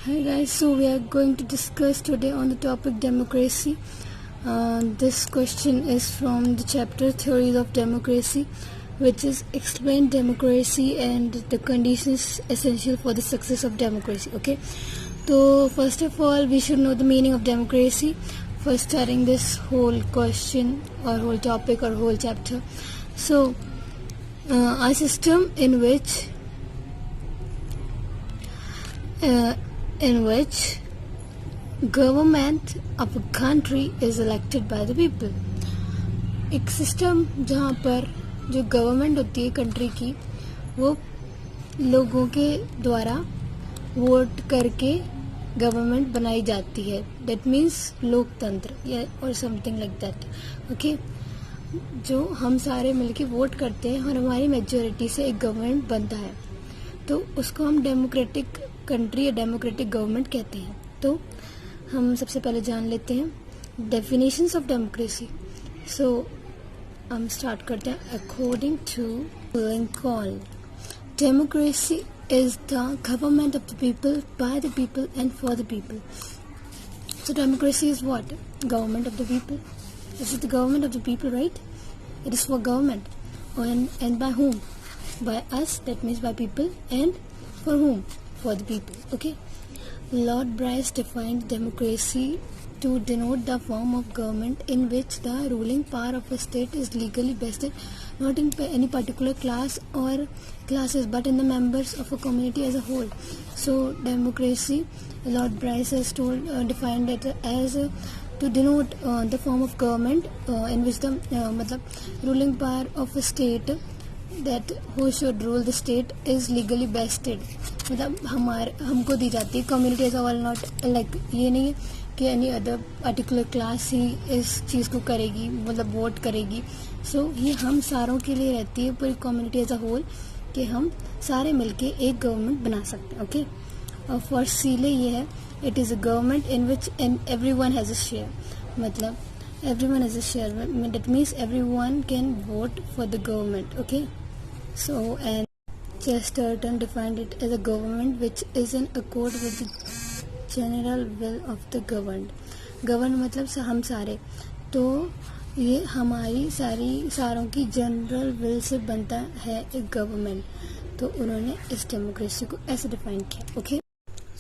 Hi guys, so we are going to discuss today on the topic democracy. This question is from the chapter Theories of Democracy, which is explain democracy and the conditions essential for the success of democracy. Okay, so first of all we should know the meaning of democracy for starting this whole question or whole topic or whole chapter. So a system in which government of a country is elected by the people. एक system जहाँ पर जो government होती है country की वो लोगों के द्वारा वोट करके गवर्नमेंट बनाई जाती है. दैट मीन्स लोकतंत्र या और समथिंग लाइक दैट. ओके, जो हम सारे मिलके वोट करते हैं और हमारी मेजोरिटी से एक गवर्नमेंट बनता है तो उसको हम डेमोक्रेटिक कंट्री या डेमोक्रेटिक गवर्नमेंट कहते हैं. तो हम सबसे पहले जान लेते हैं डेफिनेशंस ऑफ डेमोक्रेसी. सो हम स्टार्ट करते हैं. According to Lincoln, democracy is the government of the people, by the people and for the people. So democracy is what? Government of the people. This is the government of the people, right? It is for government. And by whom? By us, that means by people. And for whom? For the people. Okay. Lord Bryce defined democracy to denote the form of government in which the ruling power of a state is legally vested not in any particular class or classes but in the members of a community as a whole. So democracy, Lord Bryce has defined it as to denote the form of government in which the ruling power of a state, that who should rule the state, is legally vested. मतलब हमको दी जाती है. Community as a whole, not like ये नहीं है कि any other particular class ही इस चीज़ को करेगी, मतलब वोट करेगी. सो ये हम सारों के लिए रहती है, पूरी कम्युनिटी एज अ होल, कि हम सारे मिलके एक गवर्नमेंट बना सकते हैं. ओके, और फॉर सीले ये है, it is a government in which every one has a share. मतलब every one has a share, that means every one can vote for the government. Okay, so and Chesterton defined it as a government which is in accord with the general will of the governed. Governed मतलब हम सारे, तो ये हमारी सारों की general will say बनता है एक गवर्नमेंट. तो उन्होंने इस डेमोक्रेसी को ऐसे डिफाइन किया. Okay,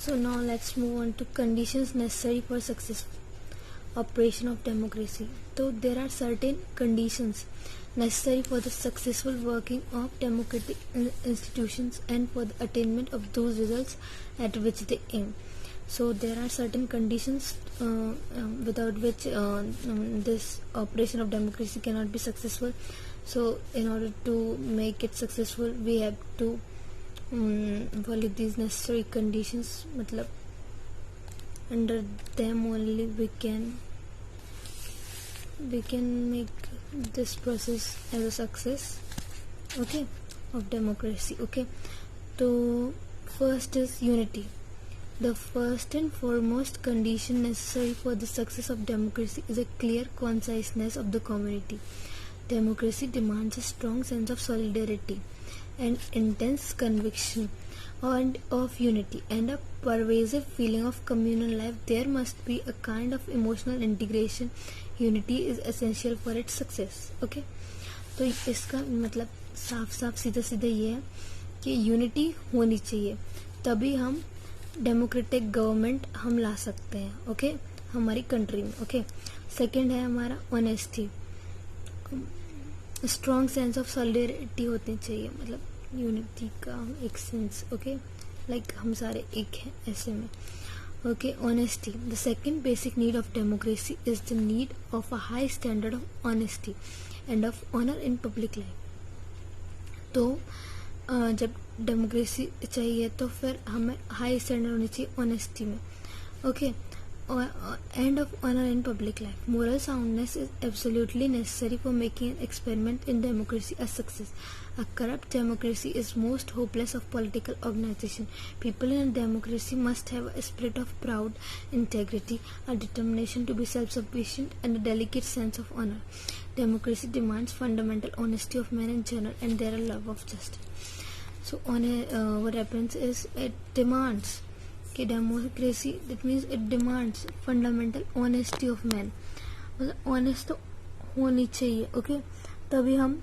so now let's move on to conditions necessary for successful operation of democracy. So there are certain conditions necessary for the successful working of democratic institutions and for the attainment of those results at which they aim. So there are certain conditions without which this operation of democracy cannot be successful. So in order to make it successful, we have to follow these necessary conditions. मतलब under them only we can make this process as a success, okay, of democracy. Okay, so first is unity. The first and foremost condition necessary for the success of democracy is a clear consciousness of the community. Democracy demands a strong sense of solidarity and intense conviction and of unity and a pervasive feeling of communal life. There must be a kind of emotional integration. Unity is essential for its success. Okay, तो इसका मतलब साफ सीधा ये है कि unity होनी चाहिए, तभी हम डेमोक्रेटिक गवर्नमेंट हम ला सकते हैं. ओके, हमारी कंट्री में. ओके, सेकंड है हमारा honesty. Strong sense of solidarity होनी चाहिए, मतलब यूनिटी का एक सेंस. ओके, लाइक हम सारे एक हैं ऐसे में. Okay, honesty. The second basic need of democracy is the need of a high standard of honesty and of honor in public life. तो जब डेमोक्रेसी चाहिए तो फिर हमें हाई स्टैंडर्ड होनी चाहिए ऑनेस्टी में. Okay, and of honor in public life. Moral soundness is absolutely necessary for making an experiment in democracy a success. A corrupt democracy is most hopeless of political organization. People in a democracy must have a spirit of proud integrity, a determination to be self-sufficient, and a delicate sense of honor. Democracy demands fundamental honesty of men in general and their love of justice. So what happens is it demands कि democracy that means it demands fundamental honesty of man, मतलब honest तो होनी चाहिए, okay, तभी हम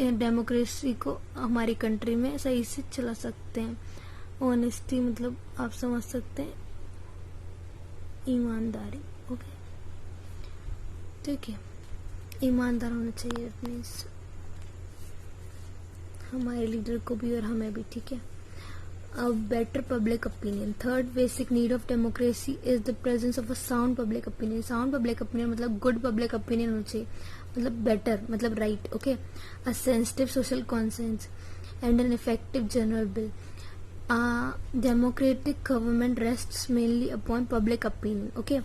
democracy को हमारी country में सही से चला सकते हैं। ऑनेस्टी मतलब आप समझ सकते हैं ईमानदारी, ओके, ठीक है, ईमानदार होना चाहिए, इट मीन्स हमारे लीडर को भी और हमें भी, ठीक है। A better public opinion. Third basic need of democracy is the presence of a sound public opinion. Sound public opinion मतलब good public opinion होना चाहिए, मतलब better मतलब right, okay. A sensitive social conscience and an effective general bill. Democratic government rests mainly upon public opinion, okay.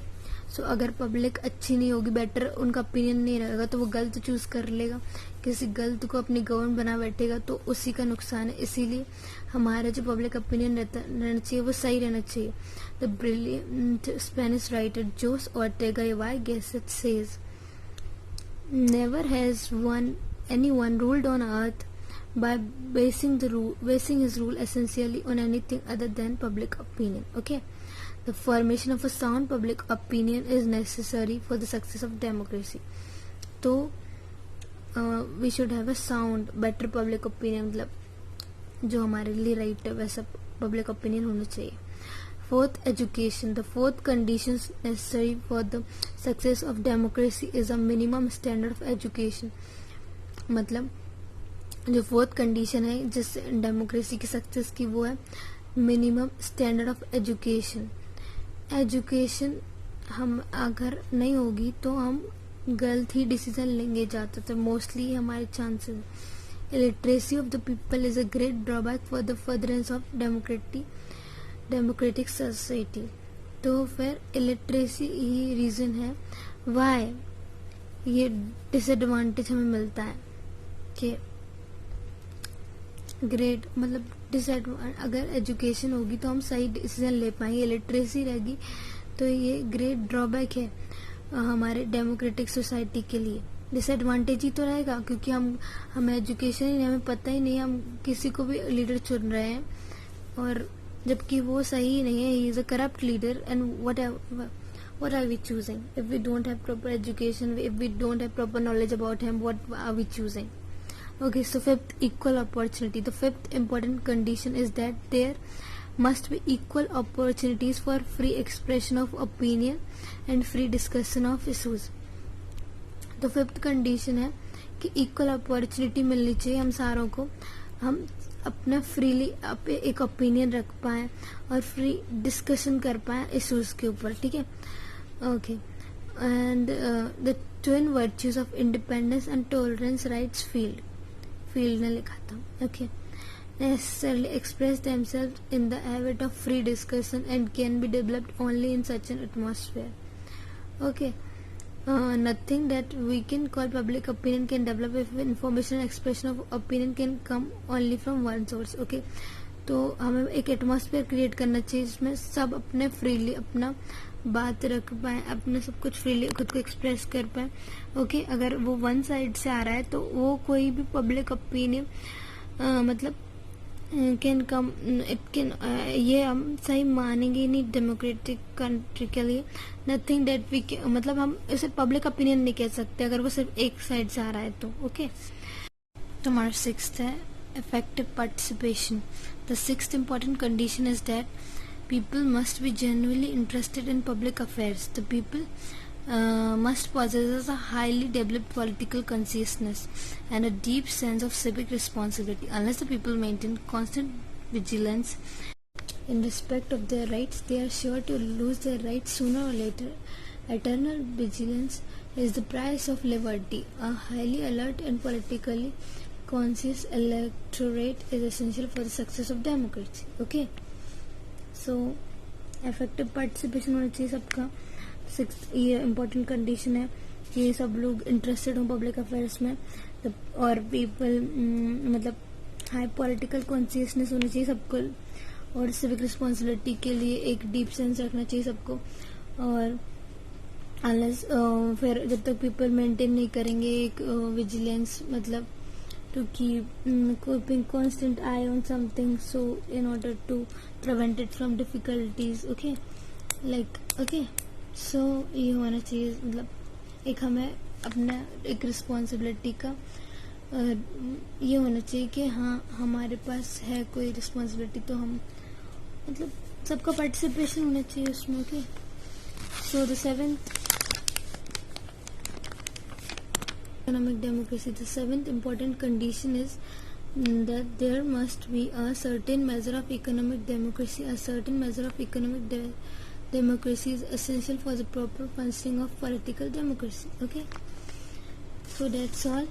सो अगर public अच्छी नहीं होगी, better उनका ओपिनियन नहीं रहेगा, तो वो गलत चूज कर लेगा, किसी गलत को अपनी गवर्नमेंट बना बैठेगा, तो उसी का नुकसान है। इसीलिए हमारा जो पब्लिक ओपिनियन रहना चाहिए वो सही रहना चाहिए। The brilliant Spanish writer Jose Ortega y Gasset says, never has anyone ruled on earth by basing his rule essentially on anything other than public opinion, okay. The formation of a sound public opinion is necessary for the success of democracy. तो we should have a sound, better public opinion, मतलब जो हमारे लिए right है वैसा public opinion होना चाहिए। Fourth, education. The fourth condition necessary for the success of democracy is a minimum standard of education. मतलब जो फोर्थ कंडीशन है जिस डेमोक्रेसी की सक्सेस की, वो है minimum standard of education. Education हम अगर नहीं होगी तो हम गलत ही डिसीजन लेंगे ज़्यादातर, मोस्टली हमारे chances. Illiteracy of the people is a great drawback for the furtherance of democratic society. तो फिर इलिटरेसी ही रीज़न है वाई ये डिसएडवांटेज हमें मिलता है कि ग्रेट मतलब अगर एजुकेशन होगी तो हम सही डिसीजन ले पाएंगे, लिटरेसी रहेगी तो ये ग्रेट ड्रॉबैक है हमारे डेमोक्रेटिक सोसाइटी के लिए। डिसएडवांटेज ही तो रहेगा क्योंकि हमें एजुकेशन ही नहीं, हमें पता ही नहीं, हम किसी को भी लीडर चुन रहे हैं और जबकि वो सही नहीं है, he is a corrupt leader and what are we choosing? If we don't have proper education, if we don't have proper knowledge about him, what are we choosing? Okay, so fifth, equal opportunity. The fifth important condition is that there must be equal opportunities for free expression of opinion and free discussion of issues. तो fifth condition है कि equal opportunity मिलनी चाहिए हम सारों को, हम अपना फ्रीली एक ओपिनियन रख पाए और फ्री डिस्कशन कर पाए इश्यूज के ऊपर, ठीक है। Okay, and the twin virtues of independence and tolerance rights field ने लिखा था, okay, necessarily express themselves in the habit of free discussion and can be developed only in such an atmosphere. Okay, nothing that we can call public opinion can develop if information and expression of opinion can come only from one source. Okay, तो हमें एक atmosphere create करना चाहिए जिसमें सब अपने freely अपना बात रख पाए, अपने सब कुछ फ्रीली खुद को एक्सप्रेस कर पाए। ओके, अगर वो वन साइड से आ रहा है तो वो कोई भी पब्लिक ओपिनियन मतलब कैन कम इट कैन ये हम सही मानेंगे नहीं डेमोक्रेटिक कंट्री के लिए। नथिंग डेट वी मतलब हम इसे पब्लिक ओपिनियन नहीं कह सकते अगर वो सिर्फ एक साइड से आ रहा है तो। ओके, तो हमारा सिक्स्थ है effective participation. The sixth important condition is that people must be genuinely interested in public affairs. The people must possess a highly developed political consciousness and a deep sense of civic responsibility. Unless the people maintain constant vigilance in respect of their rights, they are sure to lose their rights sooner or later. Eternal vigilance is the price of liberty. A highly alert and politically conscious electorate is essential for the success of democracy. Okay, so effective participation होना चाहिए सबका। Sixth ये important condition है कि सब लोग interested हों public affairs में, और पीपल मतलब हाई पॉलिटिकल कॉन्शियसनेस होनी चाहिए सबको, और सिविक रिस्पॉन्सिबिलिटी के लिए एक डीप सेंस रखना चाहिए सबको। और अनलेस फिर जब तक पीपल मेंटेन नहीं करेंगे एक विजिलेंस मतलब to keep keeping constant eye on something, so in order to prevent it from difficulties. Okay, like okay, so ये होना चाहिए, मतलब एक हमें अपना एक रिस्पॉन्सिबिलिटी का ये होना चाहिए कि हाँ हमारे पास है कोई रिस्पॉन्सिबिलिटी, तो हम मतलब सबका पार्टिसिपेशन होना चाहिए उसमें. Okay, so the seventh economic democracy, the seventh important condition is that there must be a certain measure of economic democracy. A certain measure of economic democracy is essential for the proper functioning of political democracy. Okay, so that's all.